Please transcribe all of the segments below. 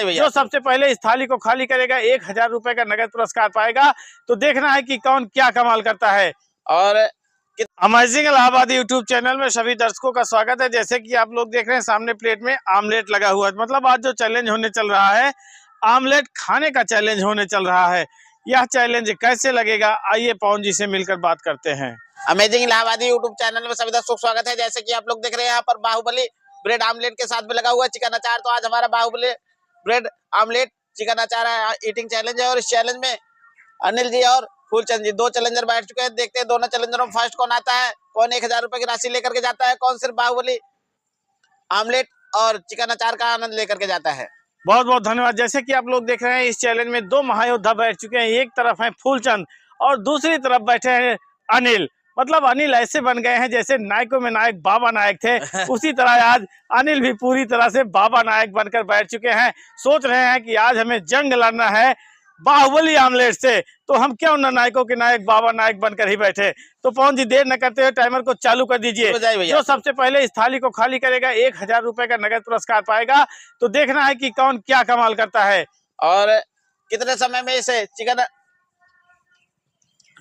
भैया। जो सबसे पहले इस थाली को खाली करेगा 1000 रुपए का नगद पुरस्कार पाएगा। तो देखना है कि कौन क्या कमाल करता है। और अमेजिंग इलाहाबाद यूट्यूब चैनल में सभी दर्शकों का स्वागत है। जैसे कि आप लोग देख रहे हैं सामने प्लेट में आमलेट लगा हुआ है। मतलब आज जो चैलेंज होने चल रहा है, आमलेट खाने का चैलेंज होने चल रहा है। यह चैलेंज कैसे लगेगा, आइए पवन जी से मिलकर बात करते हैं। अमेजिंग इलाहाबादी यूट्यूब चैनल में सभी दर्शकों को स्वागत है। जैसे कि आप लोग देख रहे हैं यहाँ पर बाहुबली ब्रेड आमलेट के साथ में लगा हुआ है चिकन अचार। तो आज हमारा बाहुबली ब्रेड आमलेट चिकन अचार ईटिंग चैलेंज है और इस चैलेंज में अनिल जी और फूलचंद जी दो चैलेंजर बैठ चुके हैं। देखते हैं दोनों चैलेंजरों में फर्स्ट कौन आता है, कौन 1000 रुपए की राशि लेकर के जाता है, कौन सिर्फ बाहुबली आमलेट और चिकन अचार का आनंद लेकर के जाता है। बहुत बहुत धन्यवाद। जैसे कि आप लोग देख रहे हैं इस चैलेंज में दो महायोद्धा बैठ चुके हैं। एक तरफ है फूलचंद और दूसरी तरफ बैठे हैं अनिल। मतलब अनिल ऐसे बन गए हैं जैसे नायकों में नायक बाबा नायक थे, उसी तरह आज अनिल भी पूरी तरह से बाबा नायक बनकर बैठ चुके हैं। सोच रहे हैं कि आज हमें जंग लड़ना है बाहुबली आमलेट से, तो हम क्यों न नायकों के नायक बाबा नायक बनकर ही बैठे। तो पवन जी देर न करते हुए टाइमर को चालू कर दीजिए। जो सबसे पहले इस थाली को खाली करेगा 1000 रुपए का नगद पुरस्कार पाएगा। तो देखना है कि कौन क्या कमाल करता है और कितने समय में इसे चिकन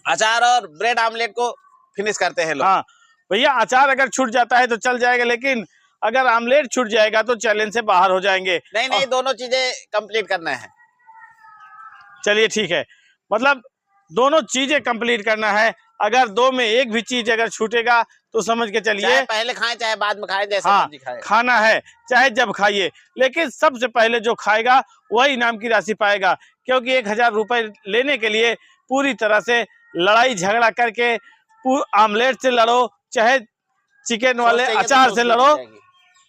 अचार और ब्रेड आमलेट को फिनिश करते हैं लोग। हाँ भैया, अचार अगर छूट जाता है तो चल जाएगा, लेकिन अगर आमलेट छूट जाएगा तो चैलेंज से बाहर हो जाएंगे। नहीं, दोनों चीजें कंप्लीट करना है। चलिए ठीक है, मतलब दोनों चीजें कंप्लीट करना है। अगर दो में एक भी चीज अगर छूटेगा तो समझ के चलिए पहले खाएं चाहे बाद में खाएं, जैसे हाँ खाएं। खाना है चाहे जब खाइए, लेकिन सबसे पहले जो खाएगा वही इनाम की राशि पाएगा। क्योंकि 1000 रुपए लेने के लिए पूरी तरह से लड़ाई झगड़ा करके आमलेट से लड़ो चाहे चिकन वाले अचार से लड़ो,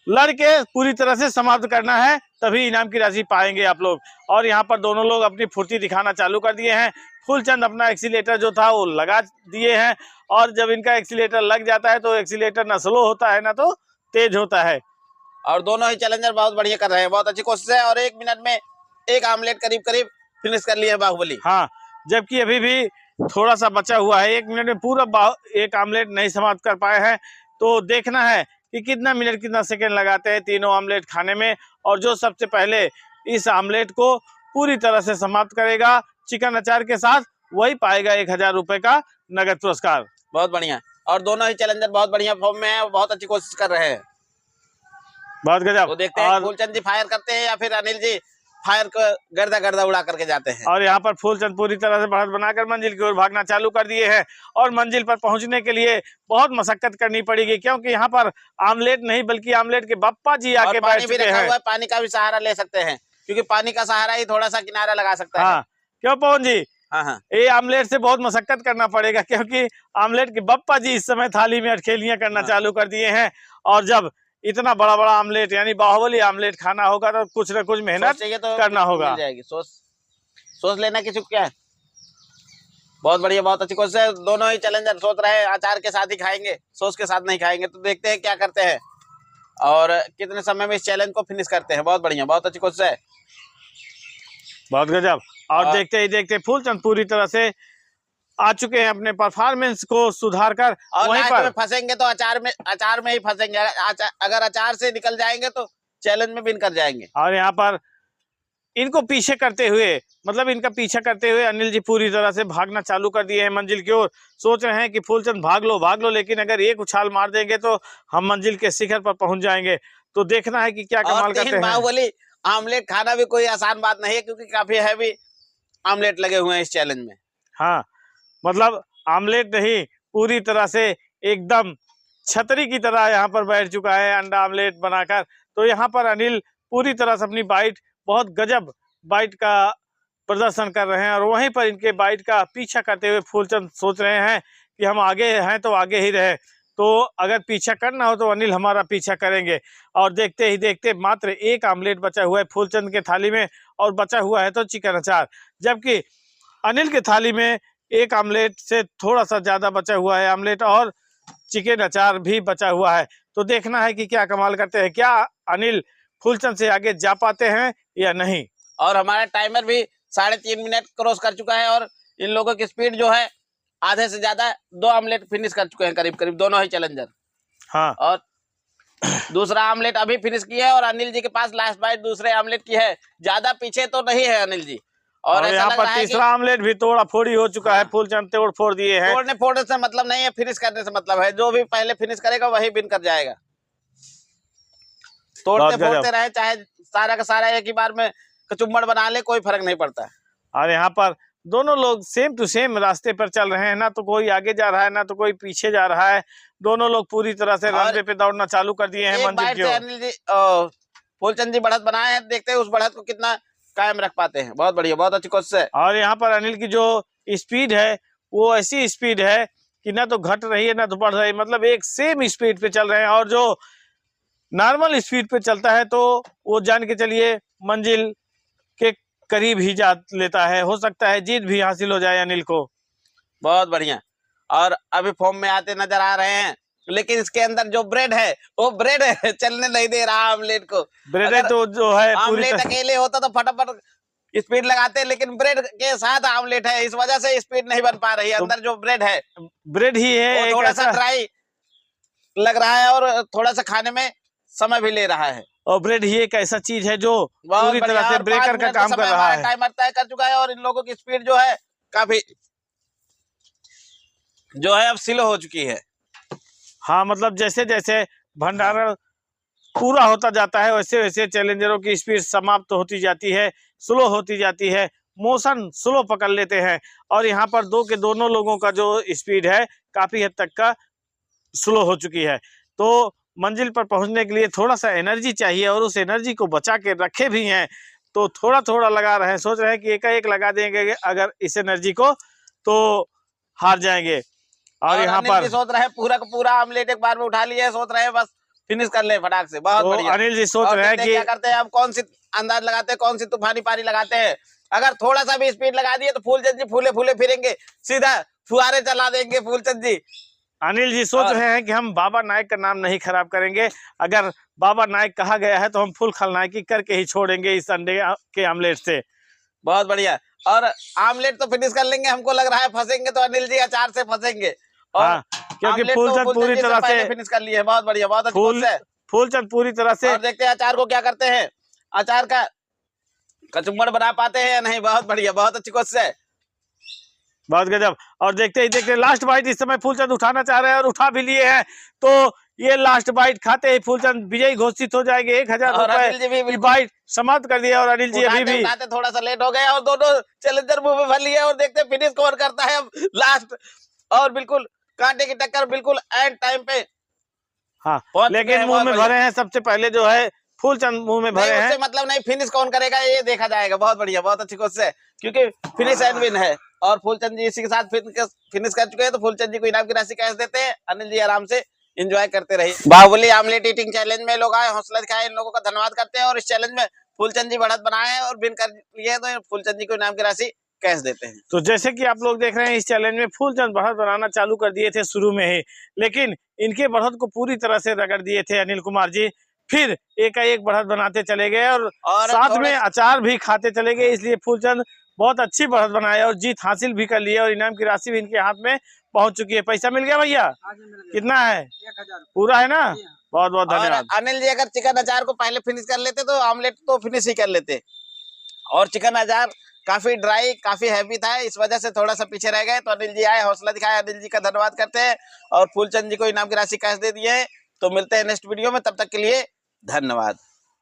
लड़के पूरी तरह से समाप्त करना है, तभी इनाम की राशि पाएंगे आप लोग। और यहाँ पर दोनों लोग अपनी फुर्ती दिखाना चालू कर दिए हैं। फूलचंद अपना एक्सीलेटर जो था वो लगा दिए हैं, और जब इनका एक्सीलेटर लग जाता है तो एक्सीलेटर ना स्लो होता है ना तो तेज होता है। और दोनों ही चैलेंजर बहुत बढ़िया कर रहे हैं, बहुत अच्छी कोशिश है। और 1 मिनट में एक आमलेट करीब करीब फिनिश कर लिया है बाहुबली। हाँ, जबकि अभी भी थोड़ा सा बचा हुआ है। 1 मिनट में पूरा एक आमलेट नहीं समाप्त कर पाए हैं। तो देखना है कि कितना मिनट कितना सेकंड लगाते हैं तीनों आमलेट खाने में। और जो सबसे पहले इस आमलेट को पूरी तरह से समाप्त करेगा चिकन अचार के साथ, वही पाएगा 1000 रुपए का नगद पुरस्कार। बहुत बढ़िया। और दोनों ही चैलेंजर बहुत बढ़िया फॉर्म में है, बहुत अच्छी कोशिश कर रहे हैं। बहुत गजब। तो देखते हैं फूलचंद जी फायर करते हैं या फिर अनिल जी फायर को गर्दा उड़ा करके जाते हैं। और यहाँ पर फूलचंद पूरी तरह से बढ़त बनाकर मंजिल की ओर भागना चालू कर दिए हैं। और मंजिल पर पहुंचने के लिए बहुत मशक्कत करनी पड़ेगी, क्योंकि यहाँ पर आमलेट नहीं बल्कि आमलेट के बप्पा जी आके बैठ चुके हैं। पानी का भी सहारा ले सकते हैं, क्योंकि पानी का सहारा ही थोड़ा सा किनारा लगा सकता है। हाँ, क्यों पवन जी? हाँ, ये आमलेट से बहुत मशक्कत करना पड़ेगा, क्योंकि आमलेट के बप्पा जी इस समय थाली में अटखेलियां करना चालू कर दिए हैं। और जब इतना बड़ा बड़ा आमलेट यानी बाहुबली आमलेट खाना होगा तो कुछ न कुछ मेहनत तो करना होगा। सोच लेना कि क्या है। बहुत बढ़िया, बहुत अच्छी कोशिश है। दोनों ही चैलेंजर सोच रहे हैं अचार के साथ ही खाएंगे, सॉस के साथ नहीं खाएंगे। तो देखते हैं क्या करते हैं और कितने समय में इस चैलेंज को फिनिश करते हैं। बहुत बढ़िया, बहुत अच्छी कोशिश है, बहुत गजब। और देखते ही देखते फूलचंद पूरी तरह से आ चुके हैं अपने परफॉर्मेंस को सुधार कर। और वहीं पर फंसेंगे तो अचार में ही फंसेंगे। अगर अचार से निकल जाएंगे तो चैलेंज में विन कर जाएंगे। और यहाँ पर इनको पीछे करते हुए, मतलब इनका पीछा करते हुए अनिल जी पूरी तरह से भागना चालू कर दिए हैं मंजिल की ओर। सोच रहे हैं कि फूलचंद भाग लो, लेकिन अगर एक उछाल मार देंगे तो हम मंजिल के शिखर पर पहुंच जाएंगे। तो देखना है कि क्या कमाल करते हैं। बाहुबली आमलेट खाना भी कोई आसान बात नहीं है, क्योंकि काफी हैवी आमलेट लगे हुए हैं इस चैलेंज में। हाँ, मतलब आमलेट नहीं, पूरी तरह से एकदम छतरी की तरह यहाँ पर बैठ चुका है अंडा आमलेट बनाकर। तो यहाँ पर अनिल पूरी तरह से अपनी बाइट, बहुत गजब बाइट का प्रदर्शन कर रहे हैं। और वहीं पर इनके बाइट का पीछा करते हुए फूलचंद सोच रहे हैं कि हम आगे हैं तो आगे ही रहे, तो अगर पीछा करना हो तो अनिल हमारा पीछा करेंगे। और देखते ही देखते मात्र एक आमलेट बचा हुआ है फूलचंद के थाली में, और बचा हुआ है तो चिकन अचार। जबकि अनिल के थाली में एक आमलेट से थोड़ा सा ज्यादा बचा हुआ है आमलेट, और चिकन अचार भी बचा हुआ है। तो देखना है कि क्या कमाल करते हैं, क्या अनिल फूलचंद से आगे जा पाते हैं या नहीं। और हमारा टाइमर भी 3.5 मिनट क्रॉस कर चुका है, और इन लोगों की स्पीड जो है आधे से ज्यादा। 2 आमलेट फिनिश कर चुके हैं करीब करीब दोनों ही चैलेंजर। हाँ, और दूसरा आमलेट अभी फिनिश किया है और अनिल जी के पास लास्ट बाइट दूसरे आमलेट की है। ज्यादा पीछे तो नहीं है अनिल जी। और और ऐसा यहाँ लग पर रहा है कि तीसरा आमलेट भी तोड़ा फोड़ी हो चुका है। हाँ, फूलचंद तोड़ फोड़ दिए हैं। तोड़ने फोड़ने से मतलब नहीं है, फिनिश करने से मतलब है। जो भी पहले फिनिश करेगा वही विन कर जाएगा। तोड़ते बहुत गजब। फोड़ते रहे, चाहे सारा का सारा एक ही बार में कचुम्बड़ बना ले, कोई फर्क नहीं पड़ता। और यहाँ पर दोनों लोग सेम टू सेम रास्ते पर चल रहे हैं, ना तो कोई आगे जा रहा है ना तो कोई पीछे जा रहा है। दोनों लोग पूरी तरह से रनवे पे दौड़ना चालू कर दिए हैं एक मंजिल बाइट की से ओर। अनिल जी फूलचंद जी बढ़त बनाए हैं, देखते हैं उस बढ़त को कितना कायम रख पाते हैं। बहुत बढ़िया, बहुत अच्छी कोशिश है। और यहाँ पर अनिल की जो स्पीड है वो ऐसी स्पीड है कि ना तो घट रही है ना तो बढ़ रही है, मतलब एक सेम स्पीड पे चल रहे हैं। और जो नॉर्मल स्पीड पे चलता है तो वो जान के चलिए मंजिल के करीब ही जा लेता है। हो सकता है जीत भी हासिल हो जाए अनिल को। बहुत बढ़िया। और अभी फॉर्म में आते नजर आ रहे हैं, लेकिन इसके अंदर जो ब्रेड है वो ब्रेड है, चलने नहीं दे रहा आमलेट को। ब्रेड अगर तो जो है पूरी आमलेट तरह अकेले होता तो फटाफट स्पीड लगाते, लेकिन ब्रेड के साथ आमलेट है, इस वजह से स्पीड नहीं बन पा रही है। तो अंदर जो ब्रेड है ब्रेड ही है वो एक थोड़ा सा ऐसा। ड्राई लग रहा है और थोड़ा सा खाने में समय भी ले रहा है। और ब्रेड ही एक ऐसा चीज है जो बहुत पूरी बढ़िया। तरह से और 5 ब्रेकर का मिनट काम कर समय रहा हमारा है। टाइमर तय कर चुका है और इन लोगों की स्पीड जो है काफी जो है अब स्लो हो चुकी है। हाँ, मतलब जैसे जैसे भंडारण पूरा होता जाता है वैसे वैसे चैलेंजरों की स्पीड समाप्त होती जाती है, स्लो होती जाती है, मोशन स्लो पकड़ लेते हैं। और यहाँ पर दोनों लोगों का जो स्पीड है काफी हद तक का स्लो हो चुकी है। तो मंजिल पर पहुंचने के लिए थोड़ा सा एनर्जी चाहिए और उस एनर्जी को बचा के रखे भी हैं। तो थोड़ा थोड़ा लगा रहे हैं, सोच रहे हैं कि एक लगा देंगे अगर इस एनर्जी को तो हार जाएंगे। और यहाँ अनिल पर जी सोच रहे हैं पूरा का पूरा आमलेट एक बार में उठा लिया है, सोच रहे हैं बस फिनिश कर ले फटाक से। बहुत तो बढ़िया। अनिल जी सोच और रहे हैं देखते हैं कि क्या करते हैं, अब कौन सी अंदाज लगाते हैं, कौन सी तूफानी पारी लगाते हैं। अगर थोड़ा सा भी स्पीड लगा दिए तो फूलचंद जी फूले फूले फिरेंगे, सीधा फुहारे चला देंगे फूलचंद जी। अनिल जी सोच और रहे हैं कि हम बाबा नायक का नाम नहीं खराब करेंगे। अगर बाबा नायक कहा गया है तो हम फुल खलनायकी करके ही छोड़ेंगे इस अंडे के आमलेट से। बहुत बढ़िया। और आमलेट तो फिनिश कर लेंगे, हमको लग रहा है फंसेंगे तो अनिल जी अचार से फंसेंगे। और हाँ, क्योंकि आमलेट तो फूलचंद फूलचंद पूरी जी तरह पहले से फिनिश कर लिए है। बहुत बढ़िया, बहुत अच्छी कोशिश है। फूलचंद पूरी तरह से। और देखते हैं अचार को क्या करते हैं, अचार का कचुम्बड़ बना पाते हैं या नहीं। बहुत बढ़िया, बहुत अच्छी कोशिश है। बहुत गजब। और देखते ही देखते लास्ट बाइट इस समय फूलचंद उठाना चाह रहे हैं और उठा भी लिए हैं। तो ये लास्ट बाइट खाते ही फूलचंद विजयी घोषित हो जाएंगे। 1000 और अनिल जी रुपए भी की बाइट समाप्त कर दिया और अनिल जी अभी उठाते भी उठाते थोड़ा सा लेट हो गए और दोनों चैलेंजर मुंह में भर लिए और देखते फिनिश कौन करता है अब लास्ट। और बिल्कुल कांटे की टक्कर, बिल्कुल एंड टाइम पे हाँ, पहुंच चुके लेकिन हैं। मुंह बहुत में बढ़िया। भरे हैं सबसे पहले जो है फूलचंद मुंह में नहीं, भरे हैं। उससे मतलब नहीं, फिनिश कौन करेगा ये देखा जाएगा। बहुत बढ़िया, बहुत अच्छी कोशिश है, क्योंकि फिनिश एंड विन है। और फूलचंद जी इसी के साथ फिनिश कर चुके हैं, तो फूलचंद जी को इनाम की राशि कैश देते हैं। अनिल जी आराम से एंजॉय करते रहिए। बाहुबली आमलेट ईटिंग चैलेंज में लोग आए, हौसला दिखाए, इन लोगों का धन्यवाद करते हैं। और इस चैलेंज में फूलचंद जी बढ़त बनाए हैं और विन कर लिए, तो फूलचंद जी को इनाम की राशि कैश देते हैं। तो जैसे कि आप लोग देख रहे हैं इस चैलेंज में फूलचंद बढ़त बनाना चालू कर दिए थे शुरू में ही, लेकिन इनके बढ़त को पूरी तरह से रगड़ दिए थे अनिल कुमार जी। फिर एकाएक बढ़त बनाते चले गए और साथ में अचार भी खाते चले गए। इसलिए फूलचंद बहुत अच्छी बढ़त बनाए और जीत हासिल भी कर लिए और इनाम की राशि भी इनके हाथ में पहुंच चुकी है। पैसा मिल गया भैया? कितना है? 1000 पूरा है ना? बहुत बहुत और धन्यवाद। अनिल जी अगर चिकन अचार को पहले फिनिश कर लेते तो आमलेट तो फिनिश ही कर लेते। और चिकन अचार काफी ड्राई, काफी हैवी था, इस वजह से थोड़ा सा पीछे रह गए। तो अनिल जी आए, हौसला दिखाया, अनिल जी का धन्यवाद करते हैं और फूलचंद जी को इनाम की राशि कैश दे दिए है। तो मिलते हैं नेक्स्ट वीडियो में, तब तक के लिए धन्यवाद।